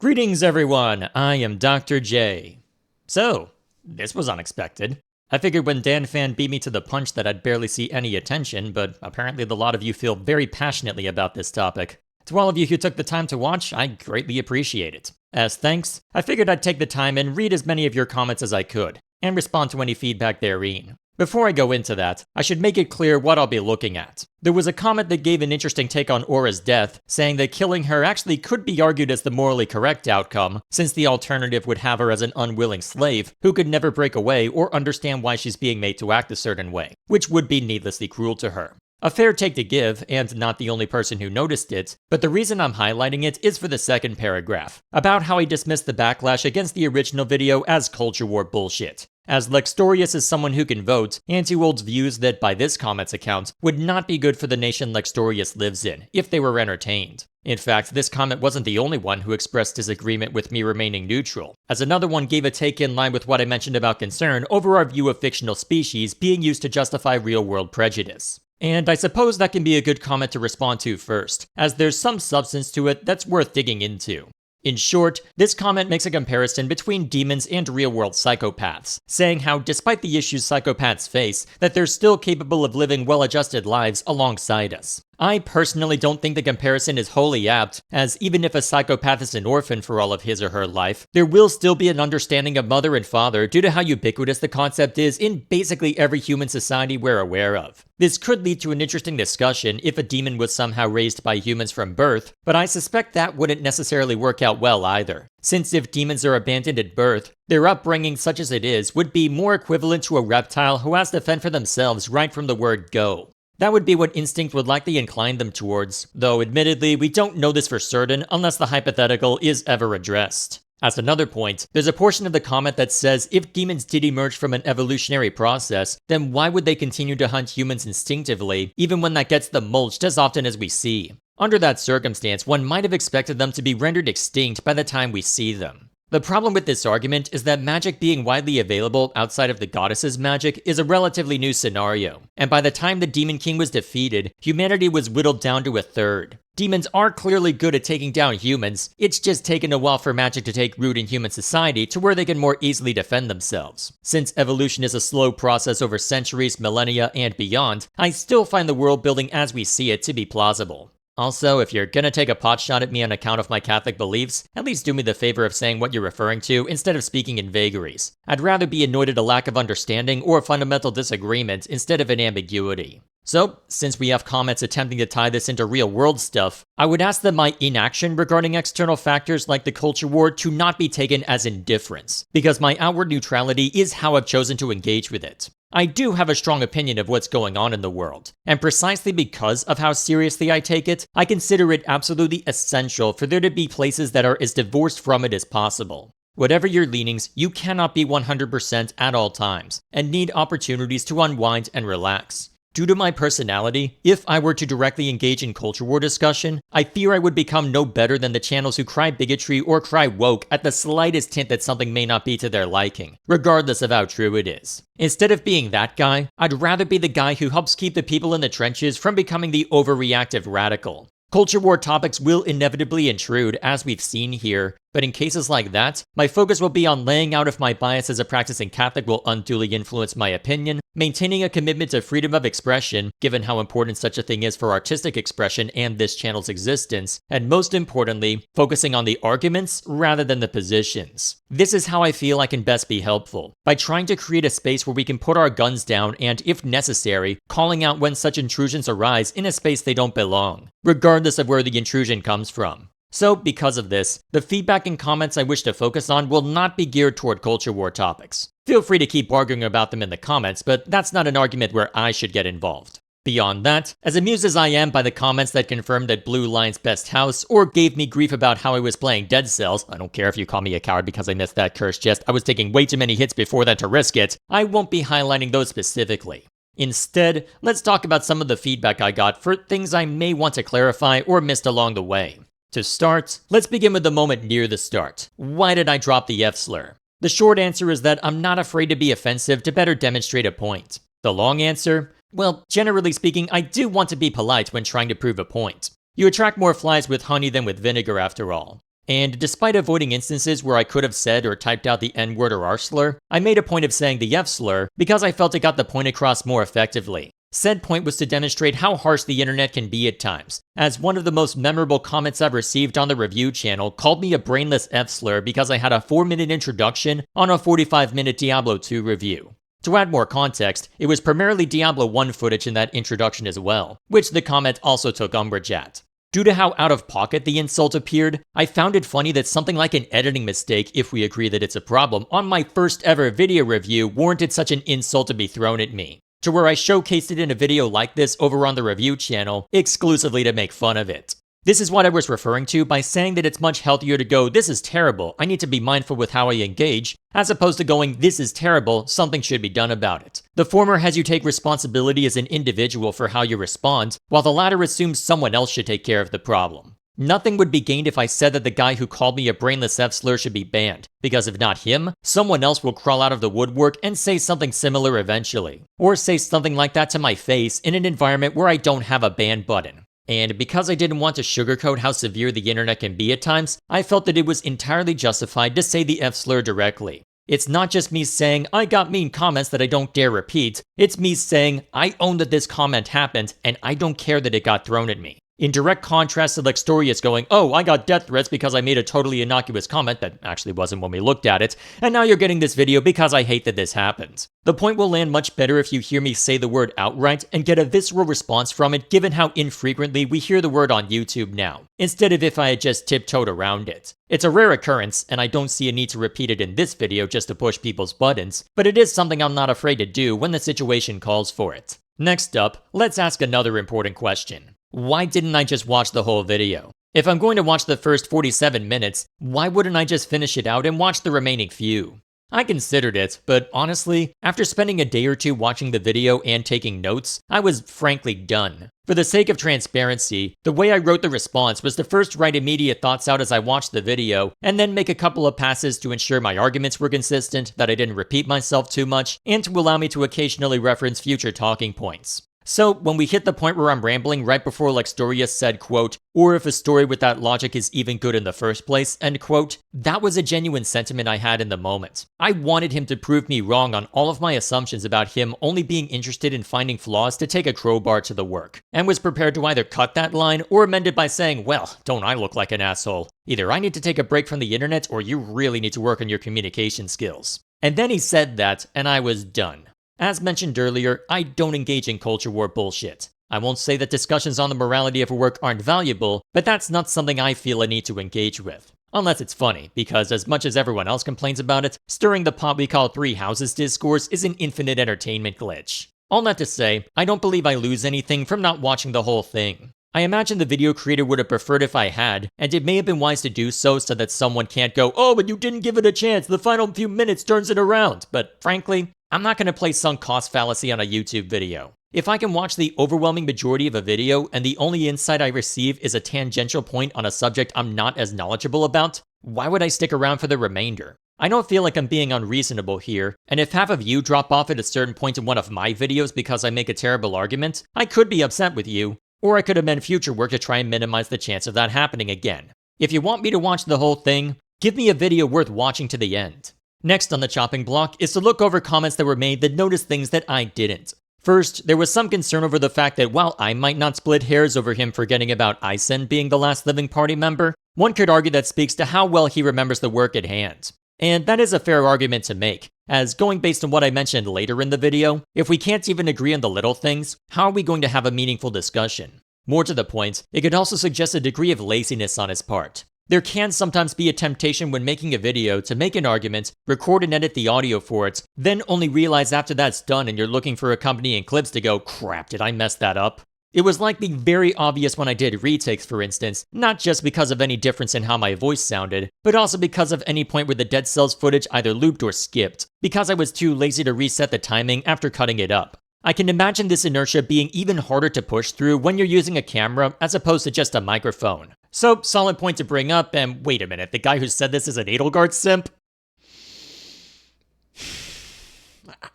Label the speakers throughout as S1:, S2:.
S1: Greetings everyone, I am Dr. J. So, this was unexpected. I figured when DanFan beat me to the punch that I'd barely see any attention, but apparently a lot of you feel very passionately about this topic. To all of you who took the time to watch, I greatly appreciate it. As thanks, I figured I'd take the time and read as many of your comments as I could, and respond to any feedback therein. Before I go into that, I should make it clear what I'll be looking at. There was a comment that gave an interesting take on Aura's death, saying that killing her actually could be argued as the morally correct outcome, since the alternative would have her as an unwilling slave who could never break away or understand why she's being made to act a certain way, which would be needlessly cruel to her. A fair take to give, and not the only person who noticed it, but the reason I'm highlighting it is for the second paragraph, about how he dismissed the backlash against the original video as culture war bullshit. As Lextorius is someone who can vote, and who holds views that, by this comment's account, would not be good for the nation Lextorius lives in, if they were entertained. In fact, this comment wasn't the only one who expressed disagreement with me remaining neutral, as another one gave a take in line with what I mentioned about concern over our view of fictional species being used to justify real-world prejudice. And I suppose that can be a good comment to respond to first, as there's some substance to it that's worth digging into. In short, this comment makes a comparison between demons and real-world psychopaths, saying how despite the issues psychopaths face, that they're still capable of living well-adjusted lives alongside us. I personally don't think the comparison is wholly apt, as even if a psychopath is an orphan for all of his or her life, there will still be an understanding of mother and father due to how ubiquitous the concept is in basically every human society we're aware of. This could lead to an interesting discussion if a demon was somehow raised by humans from birth, but I suspect that wouldn't necessarily work out well either, since if demons are abandoned at birth, their upbringing such as it is would be more equivalent to a reptile who has to fend for themselves right from the word go. That would be what instinct would likely incline them towards, though admittedly we don't know this for certain unless the hypothetical is ever addressed. As another point, there's a portion of the comment that says if demons did emerge from an evolutionary process, then why would they continue to hunt humans instinctively, even when that gets them mulched as often as we see? Under that circumstance, one might have expected them to be rendered extinct by the time we see them. The problem with this argument is that magic being widely available outside of the goddess's magic is a relatively new scenario, and by the time the Demon King was defeated, humanity was whittled down to a third. Demons are clearly good at taking down humans, it's just taken a while for magic to take root in human society to where they can more easily defend themselves. Since evolution is a slow process over centuries, millennia, and beyond, I still find the world building as we see it to be plausible. Also, if you're gonna take a potshot at me on account of my Catholic beliefs, at least do me the favor of saying what you're referring to instead of speaking in vagaries. I'd rather be annoyed at a lack of understanding or a fundamental disagreement instead of an ambiguity. So, since we have comments attempting to tie this into real-world stuff, I would ask that my inaction regarding external factors like the culture war to not be taken as indifference, because my outward neutrality is how I've chosen to engage with it. I do have a strong opinion of what's going on in the world, and precisely because of how seriously I take it, I consider it absolutely essential for there to be places that are as divorced from it as possible. Whatever your leanings, you cannot be 100% at all times, and need opportunities to unwind and relax. Due to my personality, if I were to directly engage in culture war discussion, I fear I would become no better than the channels who cry bigotry or cry woke at the slightest hint that something may not be to their liking, regardless of how true it is. Instead of being that guy, I'd rather be the guy who helps keep the people in the trenches from becoming the overreactive radical. Culture war topics will inevitably intrude, as we've seen here, but in cases like that, my focus will be on laying out if my bias as a practicing Catholic will unduly influence my opinion, maintaining a commitment to freedom of expression, given how important such a thing is for artistic expression and this channel's existence, and most importantly, focusing on the arguments rather than the positions. This is how I feel I can best be helpful, by trying to create a space where we can put our guns down and, if necessary, calling out when such intrusions arise in a space they don't belong, regardless of where the intrusion comes from. So, because of this, the feedback and comments I wish to focus on will not be geared toward culture war topics. Feel free to keep arguing about them in the comments, but that's not an argument where I should get involved. Beyond that, as amused as I am by the comments that confirmed that Blue Lion's best house, or gave me grief about how I was playing Dead Cells, I don't care if you call me a coward because I missed that cursed gist, I was taking way too many hits before that to risk it, I won't be highlighting those specifically. Instead, let's talk about some of the feedback I got for things I may want to clarify or missed along the way. To start, let's begin with the moment near the start. Why did I drop the F-slur? The short answer is that I'm not afraid to be offensive to better demonstrate a point. The long answer? Well, generally speaking, I do want to be polite when trying to prove a point. You attract more flies with honey than with vinegar after all. And despite avoiding instances where I could have said or typed out the N-word or R slur, I made a point of saying the F slur because I felt it got the point across more effectively. Said point was to demonstrate how harsh the internet can be at times, as one of the most memorable comments I've received on the review channel called me a brainless F slur because I had a 4-minute introduction on a 45-minute Diablo 2 review. To add more context, it was primarily Diablo 1 footage in that introduction as well, which the comment also took umbrage at. Due to how out of pocket the insult appeared, I found it funny that something like an editing mistake, if we agree that it's a problem, on my first ever video review warranted such an insult to be thrown at me, to where I showcased it in a video like this over on the review channel, exclusively to make fun of it. This is what I was referring to by saying that it's much healthier to go, "This is terrible, I need to be mindful with how I engage," as opposed to going, "This is terrible, something should be done about it." The former has you take responsibility as an individual for how you respond, while the latter assumes someone else should take care of the problem. Nothing would be gained if I said that the guy who called me a brainless F slur should be banned, because if not him, someone else will crawl out of the woodwork and say something similar eventually. Or say something like that to my face in an environment where I don't have a ban button. And because I didn't want to sugarcoat how severe the internet can be at times, I felt that it was entirely justified to say the F slur directly. It's not just me saying, "I got mean comments that I don't dare repeat," it's me saying, "I own that this comment happened, and I don't care that it got thrown at me." In direct contrast to Lextorius going, "Oh, I got death threats because I made a totally innocuous comment that actually wasn't when we looked at it, and now you're getting this video because I hate that this happened." The point will land much better if you hear me say the word outright and get a visceral response from it, given how infrequently we hear the word on YouTube now, instead of if I had just tiptoed around it. It's a rare occurrence, and I don't see a need to repeat it in this video just to push people's buttons, but it is something I'm not afraid to do when the situation calls for it. Next up, let's ask another important question. Why didn't I just watch the whole video? If I'm going to watch the first 47 minutes, why wouldn't I just finish it out and watch the remaining few? I considered it, but honestly, after spending a day or two watching the video and taking notes, I was frankly done. For the sake of transparency, the way I wrote the response was to first write immediate thoughts out as I watched the video, and then make a couple of passes to ensure my arguments were consistent, that I didn't repeat myself too much, and to allow me to occasionally reference future talking points. So, when we hit the point where I'm rambling right before Lextorius said, quote, "or if a story with that logic is even good in the first place," end quote, that was a genuine sentiment I had in the moment. I wanted him to prove me wrong on all of my assumptions about him only being interested in finding flaws to take a crowbar to the work, and was prepared to either cut that line or amend it by saying, "Well, don't I look like an asshole? Either I need to take a break from the internet or you really need to work on your communication skills." And then he said that, and I was done. As mentioned earlier, I don't engage in culture war bullshit. I won't say that discussions on the morality of work aren't valuable, but that's not something I feel a need to engage with. Unless it's funny, because as much as everyone else complains about it, stirring the pot we call three houses discourse is an infinite entertainment glitch. All that to say, I don't believe I lose anything from not watching the whole thing. I imagine the video creator would have preferred if I had, and it may have been wise to do so that someone can't go, "Oh, but you didn't give it a chance, the final few minutes turns it around." But frankly, I'm not going to play sunk cost fallacy on a YouTube video. If I can watch the overwhelming majority of a video and the only insight I receive is a tangential point on a subject I'm not as knowledgeable about, why would I stick around for the remainder? I don't feel like I'm being unreasonable here, and if half of you drop off at a certain point in one of my videos because I make a terrible argument, I could be upset with you, or I could amend future work to try and minimize the chance of that happening again. If you want me to watch the whole thing, give me a video worth watching to the end. Next on the chopping block is to look over comments that were made that noticed things that I didn't. First, there was some concern over the fact that while I might not split hairs over him forgetting about Eisen being the last living party member, one could argue that speaks to how well he remembers the work at hand. And that is a fair argument to make, as going based on what I mentioned later in the video, if we can't even agree on the little things, how are we going to have a meaningful discussion? More to the point, it could also suggest a degree of laziness on his part. There can sometimes be a temptation when making a video to make an argument, record and edit the audio for it, then only realize after that's done and you're looking for accompanying clips to go, "Crap, did I mess that up?" It was likely very obvious when I did retakes, for instance, not just because of any difference in how my voice sounded, but also because of any point where the Dead Cells footage either looped or skipped, because I was too lazy to reset the timing after cutting it up. I can imagine this inertia being even harder to push through when you're using a camera as opposed to just a microphone. So, solid point to bring up, and wait a minute, the guy who said this is an Edelgard simp?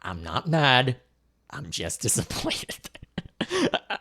S1: I'm not mad, I'm just disappointed.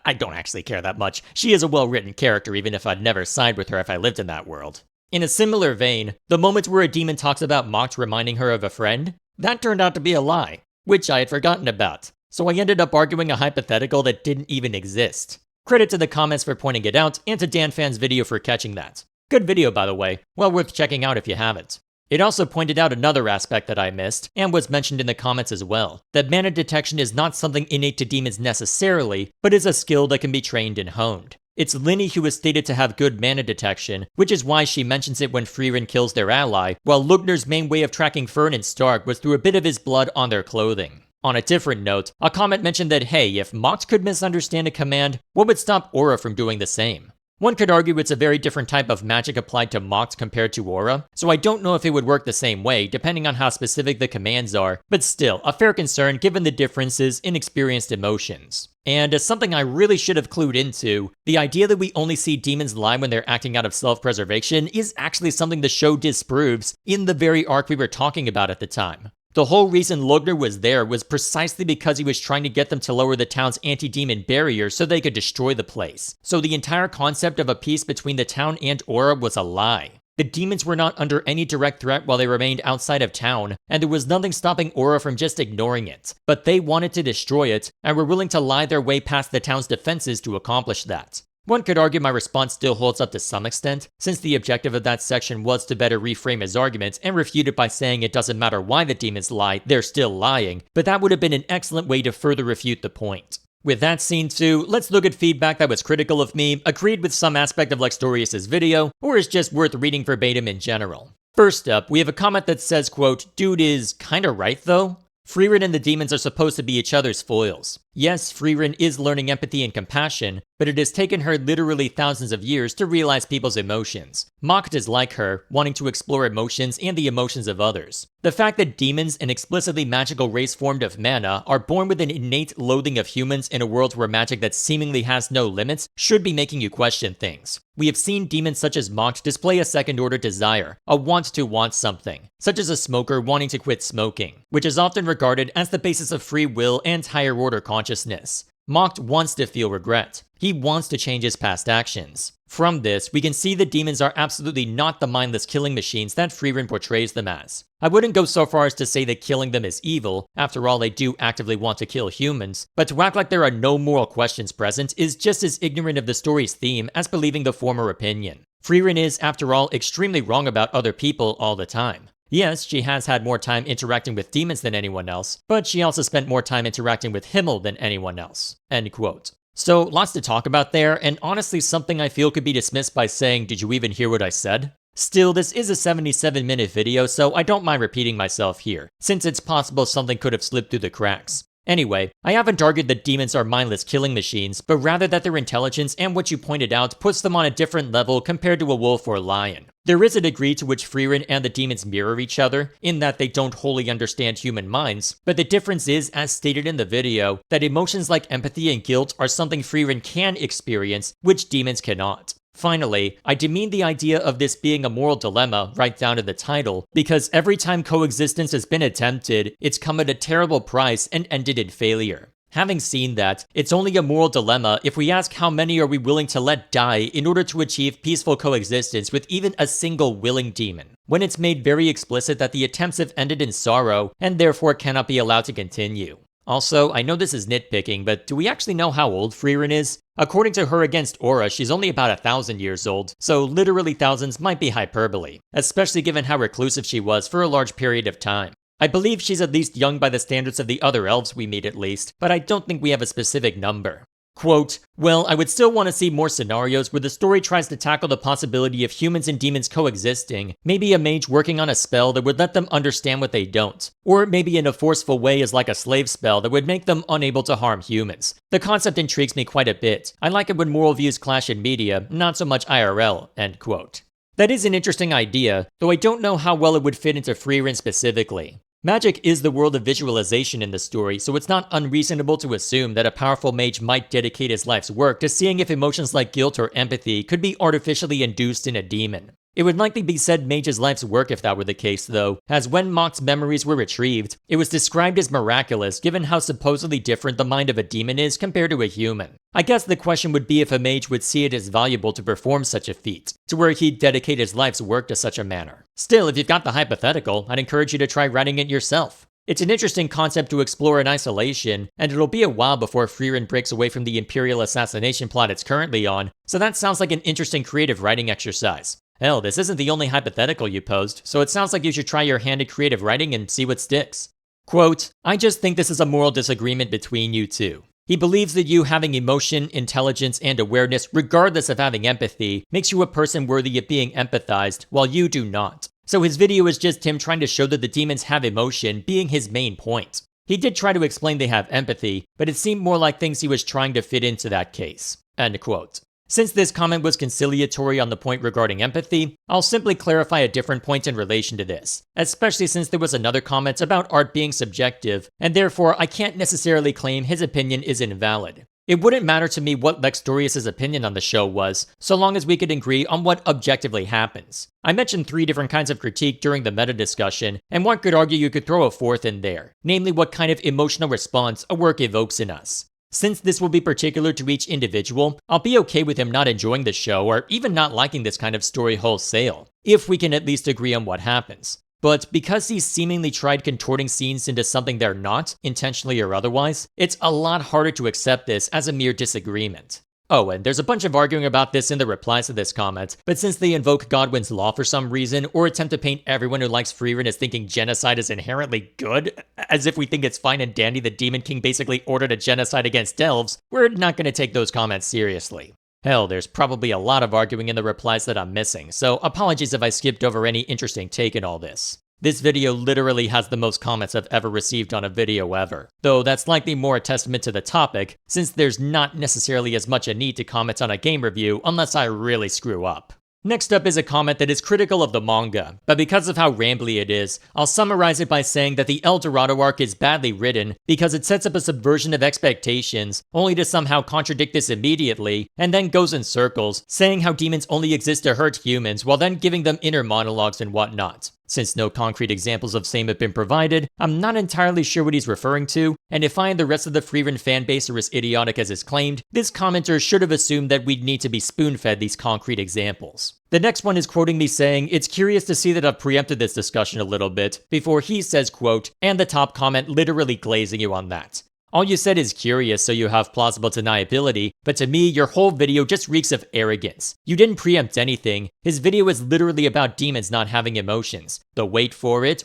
S1: I don't actually care that much. She is a well-written character, even if I'd never side with her if I lived in that world. In a similar vein, the moments where a demon talks about Mocked reminding her of a friend, that turned out to be a lie, which I had forgotten about, so I ended up arguing a hypothetical that didn't even exist. Credit to the comments for pointing it out, and to DanFan's video for catching that. Good video, by the way, well worth checking out if you haven't. It also pointed out another aspect that I missed, and was mentioned in the comments as well, that mana detection is not something innate to demons necessarily, but is a skill that can be trained and honed. It's Linny who is stated to have good mana detection, which is why she mentions it when Frieren kills their ally, while Lugnar's main way of tracking Fern and Stark was through a bit of his blood on their clothing. On a different note, a comment mentioned that hey, if Mocked could misunderstand a command, what would stop Aura from doing the same? One could argue it's a very different type of magic applied to Mocked compared to Aura, so I don't know if it would work the same way depending on how specific the commands are, but still, a fair concern given the differences in experienced emotions. And as something I really should have clued into, the idea that we only see demons lie when they're acting out of self-preservation is actually something the show disproves in the very arc we were talking about at the time. The whole reason Lugnar was there was precisely because he was trying to get them to lower the town's anti-demon barrier so they could destroy the place. So the entire concept of a peace between the town and Aura was a lie. The demons were not under any direct threat while they remained outside of town, and there was nothing stopping Aura from just ignoring it. But they wanted to destroy it, and were willing to lie their way past the town's defenses to accomplish that. One could argue my response still holds up to some extent, since the objective of that section was to better reframe his argument and refute it by saying it doesn't matter why the demons lie, they're still lying, but that would have been an excellent way to further refute the point. With that seen too, let's look at feedback that was critical of me, agreed with some aspect of Lextorius' video, or is just worth reading verbatim in general. First up, we have a comment that says, quote, "Dude is kinda right though? Frieren and the demons are supposed to be each other's foils. Yes, Frieren is learning empathy and compassion, but it has taken her literally thousands of years to realize people's emotions. Mocked is like her, wanting to explore emotions and the emotions of others. The fact that demons, an explicitly magical race formed of mana, are born with an innate loathing of humans in a world where magic that seemingly has no limits should be making you question things. We have seen demons such as Mocked display a second-order desire, a want to want something, such as a smoker wanting to quit smoking, which is often regarded as the basis of free will and higher-order consciousness. Mocked wants to feel regret. He wants to change his past actions. From this, we can see the demons are absolutely not the mindless killing machines that Frieren portrays them as. I wouldn't go so far as to say that killing them is evil, after all they do actively want to kill humans, but to act like there are no moral questions present is just as ignorant of the story's theme as believing the former opinion. Frieren is, after all, extremely wrong about other people all the time. Yes, she has had more time interacting with demons than anyone else, but she also spent more time interacting with Himmel than anyone else." End quote. So, lots to talk about there, and honestly something I feel could be dismissed by saying, "Did you even hear what I said?" Still, this is a 77-minute video, so I don't mind repeating myself here, since it's possible something could have slipped through the cracks. Anyway, I haven't argued that demons are mindless killing machines, but rather that their intelligence and what you pointed out puts them on a different level compared to a wolf or lion. There is a degree to which Frieren and the demons mirror each other, in that they don't wholly understand human minds, but the difference is, as stated in the video, that emotions like empathy and guilt are something Frieren can experience, which demons cannot. Finally, I demean the idea of this being a moral dilemma right down to the title, because every time coexistence has been attempted, it's come at a terrible price and ended in failure. Having seen that, it's only a moral dilemma if we ask how many are we willing to let die in order to achieve peaceful coexistence with even a single willing demon, when it's made very explicit that the attempts have ended in sorrow and therefore cannot be allowed to continue. Also, I know this is nitpicking, but do we actually know how old Frieren is? According to her against Aura, she's only about 1,000 years old, so literally thousands might be hyperbole, especially given how reclusive she was for a large period of time. I believe she's at least young by the standards of the other elves we meet at least, but I don't think we have a specific number. Quote, "Well, I would still want to see more scenarios where the story tries to tackle the possibility of humans and demons coexisting, maybe a mage working on a spell that would let them understand what they don't, or maybe in a forceful way as like a slave spell that would make them unable to harm humans. The concept intrigues me quite a bit. I like it when moral views clash in media, not so much IRL, end quote. That is an interesting idea, though I don't know how well it would fit into Frieren specifically. Magic is the world of visualization in the story, so it's not unreasonable to assume that a powerful mage might dedicate his life's work to seeing if emotions like guilt or empathy could be artificially induced in a demon. It would likely be said Mage's life's work if that were the case, though, as when Mock's memories were retrieved, it was described as miraculous given how supposedly different the mind of a demon is compared to a human. I guess the question would be if a mage would see it as valuable to perform such a feat, to where he'd dedicate his life's work to such a manner. Still, if you've got the hypothetical, I'd encourage you to try writing it yourself. It's an interesting concept to explore in isolation, and it'll be a while before Frieren breaks away from the Imperial assassination plot it's currently on, so that sounds like an interesting creative writing exercise. Hell, this isn't the only hypothetical you posed, so it sounds like you should try your hand at creative writing and see what sticks. Quote, I just think this is a moral disagreement between you two. He believes that you having emotion, intelligence, and awareness, regardless of having empathy, makes you a person worthy of being empathized, while you do not. So his video is just him trying to show that the demons have emotion, being his main point. He did try to explain they have empathy, but it seemed more like things he was trying to fit into that case. End quote. Since this comment was conciliatory on the point regarding empathy, I'll simply clarify a different point in relation to this, especially since there was another comment about art being subjective, and therefore I can't necessarily claim his opinion is invalid. It wouldn't matter to me what Lextorius' opinion on the show was, so long as we could agree on what objectively happens. I mentioned 3 different kinds of critique during the meta discussion, and one could argue you could throw a 4th in there, namely what kind of emotional response a work evokes in us. Since this will be particular to each individual, I'll be okay with him not enjoying the show or even not liking this kind of story wholesale, if we can at least agree on what happens. But because he's seemingly tried contorting scenes into something they're not, intentionally or otherwise, it's a lot harder to accept this as a mere disagreement. Oh, and there's a bunch of arguing about this in the replies to this comment, but since they invoke Godwin's law for some reason, or attempt to paint everyone who likes Frieren as thinking genocide is inherently good, as if we think it's fine and dandy the Demon King basically ordered a genocide against elves, we're not going to take those comments seriously. Hell, there's probably a lot of arguing in the replies that I'm missing, so apologies if I skipped over any interesting take in all this. This video literally has the most comments I've ever received on a video ever, though that's likely more a testament to the topic, since there's not necessarily as much a need to comment on a game review unless I really screw up. Next up is a comment that is critical of the manga, but because of how rambly it is, I'll summarize it by saying that the El Dorado arc is badly written because it sets up a subversion of expectations, only to somehow contradict this immediately, and then goes in circles, saying how demons only exist to hurt humans while then giving them inner monologues and whatnot. Since no concrete examples of same have been provided, I'm not entirely sure what he's referring to, and if I and the rest of the Frieren fanbase are as idiotic as is claimed, this commenter should have assumed that we'd need to be spoon-fed these concrete examples. The next one is quoting me saying, it's curious to see that I've preempted this discussion a little bit, before he says, quote, and the top comment literally glazing you on that. All you said is curious, so you have plausible deniability, but to me, your whole video just reeks of arrogance. You didn't preempt anything. His video is literally about demons not having emotions. The wait for it,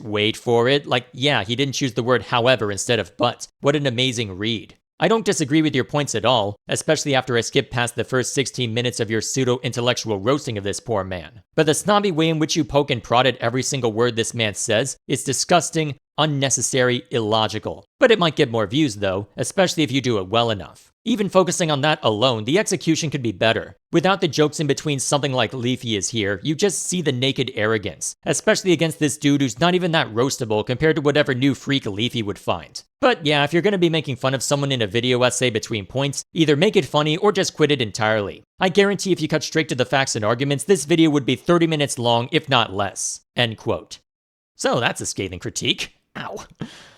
S1: like yeah, he didn't choose the word however instead of but. What an amazing read. I don't disagree with your points at all, especially after I skipped past the first 16 minutes of your pseudo-intellectual roasting of this poor man. But the snobby way in which you poke and prod at every single word this man says is disgusting, unnecessary, illogical. But it might get more views though, especially if you do it well enough. Even focusing on that alone, the execution could be better. Without the jokes in between something like Leafy is here, you just see the naked arrogance, especially against this dude who's not even that roastable compared to whatever new freak Leafy would find. But yeah, if you're gonna be making fun of someone in a video essay between points, either make it funny or just quit it entirely. I guarantee if you cut straight to the facts and arguments, this video would be 30 minutes long, if not less. End quote. So that's a scathing critique. Ow.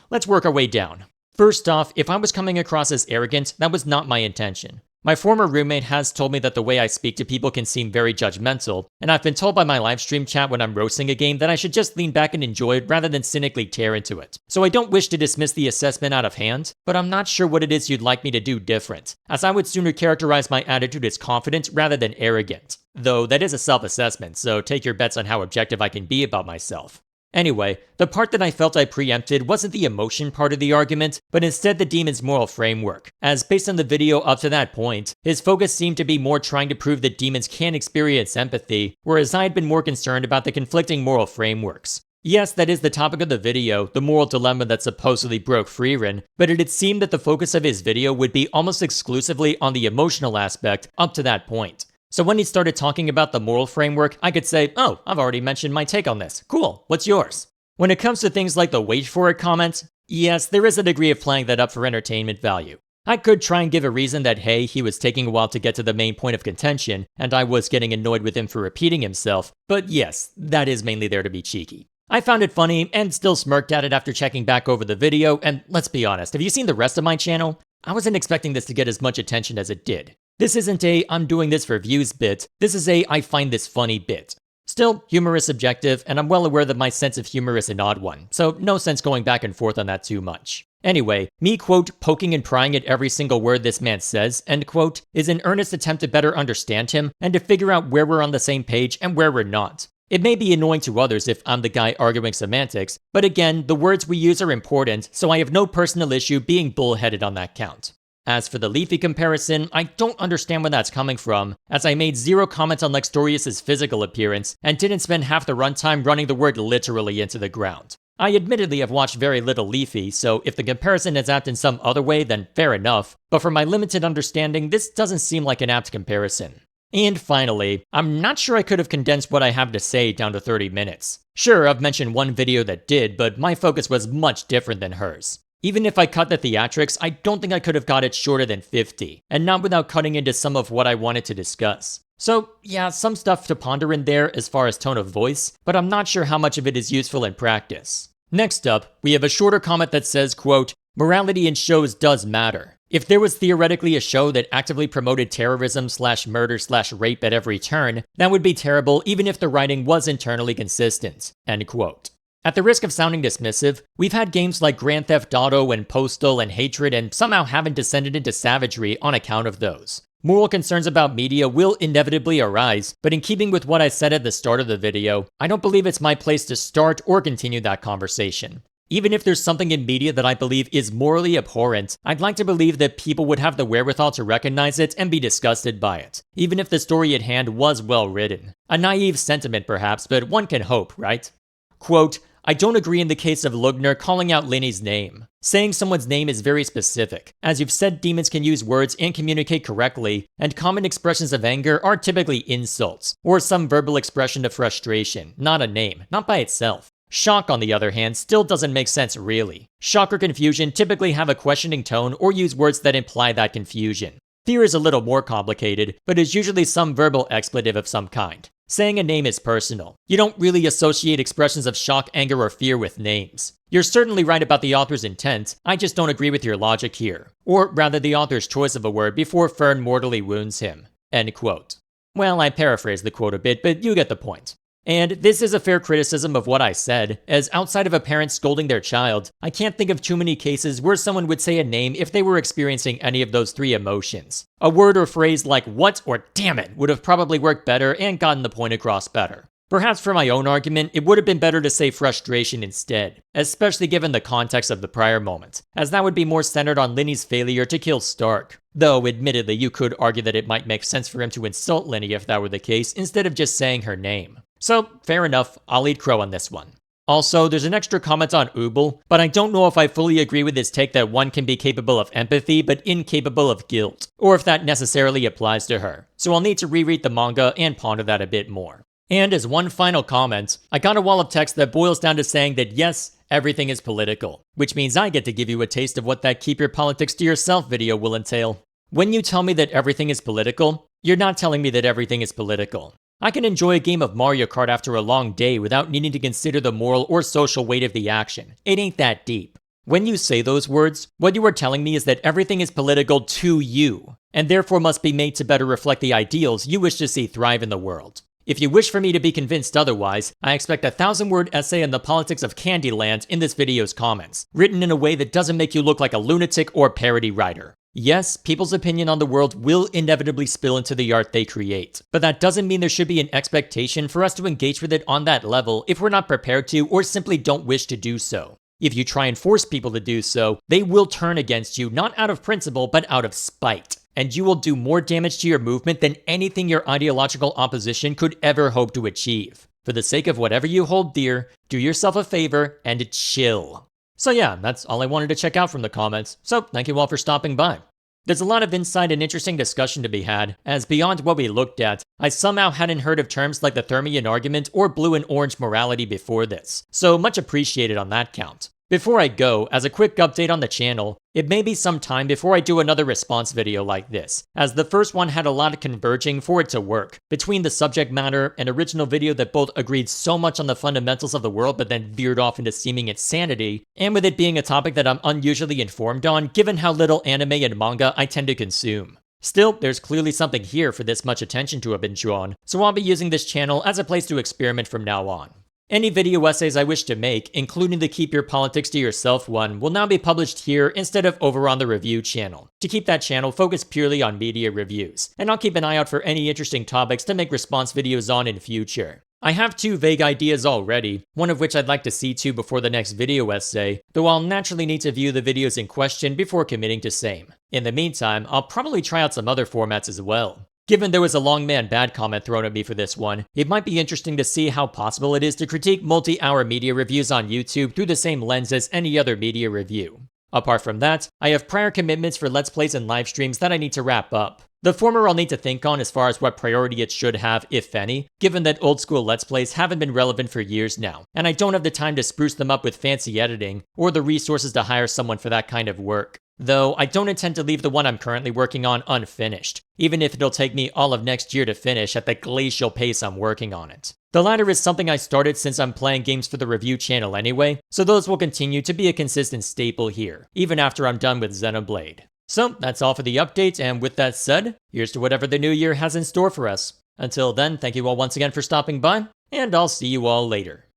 S1: Let's work our way down. First off, if I was coming across as arrogant, that was not my intention. My former roommate has told me that the way I speak to people can seem very judgmental, and I've been told by my livestream chat when I'm roasting a game that I should just lean back and enjoy it rather than cynically tear into it. So I don't wish to dismiss the assessment out of hand, but I'm not sure what it is you'd like me to do different, as I would sooner characterize my attitude as confident rather than arrogant. Though that is a self-assessment, so take your bets on how objective I can be about myself. Anyway, the part that I felt I preempted wasn't the emotion part of the argument, but instead the demon's moral framework, as based on the video up to that point, his focus seemed to be more trying to prove that demons can experience empathy, whereas I had been more concerned about the conflicting moral frameworks. Yes, that is the topic of the video, the moral dilemma that supposedly broke Frieren, but it had seemed that the focus of his video would be almost exclusively on the emotional aspect up to that point. So when he started talking about the moral framework, I could say, oh, I've already mentioned my take on this. Cool, what's yours? When it comes to things like the wait for it comment, yes, there is a degree of playing that up for entertainment value. I could try and give a reason that hey, he was taking a while to get to the main point of contention, and I was getting annoyed with him for repeating himself, but yes, that is mainly there to be cheeky. I found it funny and still smirked at it after checking back over the video, and let's be honest, have you seen the rest of my channel? I wasn't expecting this to get as much attention as it did. This isn't a I'm doing this for views bit, this is a I find this funny bit. Still, humor is subjective, and I'm well aware that my sense of humor is an odd one, so no sense going back and forth on that too much. Anyway, me quote, poking and prying at every single word this man says, end quote, is an earnest attempt to better understand him and to figure out where we're on the same page and where we're not. It may be annoying to others if I'm the guy arguing semantics, but again, the words we use are important, so I have no personal issue being bullheaded on that count. As for the Leafy comparison, I don't understand where that's coming from, as I made zero comments on Lextorius' physical appearance and didn't spend half the runtime running the word literally into the ground. I admittedly have watched very little Leafy, so if the comparison is apt in some other way, then fair enough, but from my limited understanding, this doesn't seem like an apt comparison. And finally, I'm not sure I could have condensed what I have to say down to 30 minutes. Sure, I've mentioned one video that did, but my focus was much different than hers. Even if I cut the theatrics, I don't think I could have got it shorter than 50, and not without cutting into some of what I wanted to discuss. So yeah, some stuff to ponder in there as far as tone of voice, but I'm not sure how much of it is useful in practice. Next up, we have a shorter comment that says, quote, morality in shows does matter. If there was theoretically a show that actively promoted terrorism/murder/rape at every turn, that would be terrible even if the writing was internally consistent, end quote. At the risk of sounding dismissive, we've had games like Grand Theft Auto and Postal and Hatred and somehow haven't descended into savagery on account of those. Moral concerns about media will inevitably arise, but in keeping with what I said at the start of the video, I don't believe it's my place to start or continue that conversation. Even if there's something in media that I believe is morally abhorrent, I'd like to believe that people would have the wherewithal to recognize it and be disgusted by it, even if the story at hand was well written. A naive sentiment perhaps, but one can hope, right? Quote, I don't agree in the case of Lugner calling out Linny's name. Saying someone's name is very specific. As you've said, demons can use words and communicate correctly, and common expressions of anger are typically insults, or some verbal expression of frustration, not a name, not by itself. Shock, on the other hand, still doesn't make sense really. Shock or confusion typically have a questioning tone or use words that imply that confusion. Fear is a little more complicated, but is usually some verbal expletive of some kind. Saying a name is personal. You don't really associate expressions of shock, anger, or fear with names. You're certainly right about the author's intent, I just don't agree with your logic here. Or rather the author's choice of a word before Fern mortally wounds him. End quote. Well, I paraphrased the quote a bit, but you get the point. And this is a fair criticism of what I said, as outside of a parent scolding their child, I can't think of too many cases where someone would say a name if they were experiencing any of those three emotions. A word or phrase like what or damn it would have probably worked better and gotten the point across better. Perhaps for my own argument, it would have been better to say frustration instead, especially given the context of the prior moment, as that would be more centered on Linny's failure to kill Stark. Though, admittedly, you could argue that it might make sense for him to insult Linny if that were the case, instead of just saying her name. So, fair enough, I'll eat crow on this one. Also, there's an extra comment on Ubel, but I don't know if I fully agree with his take that one can be capable of empathy but incapable of guilt, or if that necessarily applies to her. So I'll need to reread the manga and ponder that a bit more. And as one final comment, I got a wall of text that boils down to saying that yes, everything is political, which means I get to give you a taste of what that keep your politics to yourself video will entail. When you tell me that everything is political, you're not telling me that everything is political. I can enjoy a game of Mario Kart after a long day without needing to consider the moral or social weight of the action. It ain't that deep. When you say those words, what you are telling me is that everything is political to you, and therefore must be made to better reflect the ideals you wish to see thrive in the world. If you wish for me to be convinced otherwise, I expect a 1,000-word essay on the politics of Candyland in this video's comments, written in a way that doesn't make you look like a lunatic or parody writer. Yes, people's opinion on the world will inevitably spill into the art they create, but that doesn't mean there should be an expectation for us to engage with it on that level if we're not prepared to or simply don't wish to do so. If you try and force people to do so, they will turn against you not out of principle but out of spite, and you will do more damage to your movement than anything your ideological opposition could ever hope to achieve. For the sake of whatever you hold dear, do yourself a favor and chill. So yeah, that's all I wanted to check out from the comments, so thank you all for stopping by. There's a lot of insight and interesting discussion to be had, as beyond what we looked at, I somehow hadn't heard of terms like the Thermian argument or blue and orange morality before this, so much appreciated on that count. Before I go, as a quick update on the channel, it may be some time before I do another response video like this, as the first one had a lot of converging for it to work, between the subject matter and original video that both agreed so much on the fundamentals of the world but then veered off into seeming insanity, and with it being a topic that I'm unusually informed on given how little anime and manga I tend to consume. Still, there's clearly something here for this much attention to have been drawn, so I'll be using this channel as a place to experiment from now on. Any video essays I wish to make, including the Keep Your Politics to Yourself one, will now be published here instead of over on the review channel, to keep that channel focused purely on media reviews, and I'll keep an eye out for any interesting topics to make response videos on in future. I have 2 vague ideas already, one of which I'd like to see to before the next video essay, though I'll naturally need to view the videos in question before committing to same. In the meantime, I'll probably try out some other formats as well. Given there was a long man bad comment thrown at me for this one, it might be interesting to see how possible it is to critique multi-hour media reviews on YouTube through the same lens as any other media review. Apart from that, I have prior commitments for Let's Plays and live streams that I need to wrap up. The former I'll need to think on as far as what priority it should have, if any, given that old school Let's Plays haven't been relevant for years now, and I don't have the time to spruce them up with fancy editing, or the resources to hire someone for that kind of work. Though, I don't intend to leave the one I'm currently working on unfinished, even if it'll take me all of next year to finish at the glacial pace I'm working on it. The latter is something I started since I'm playing games for the review channel anyway, so those will continue to be a consistent staple here, even after I'm done with Xenoblade. So, that's all for the update, and with that said, here's to whatever the new year has in store for us. Until then, thank you all once again for stopping by, and I'll see you all later.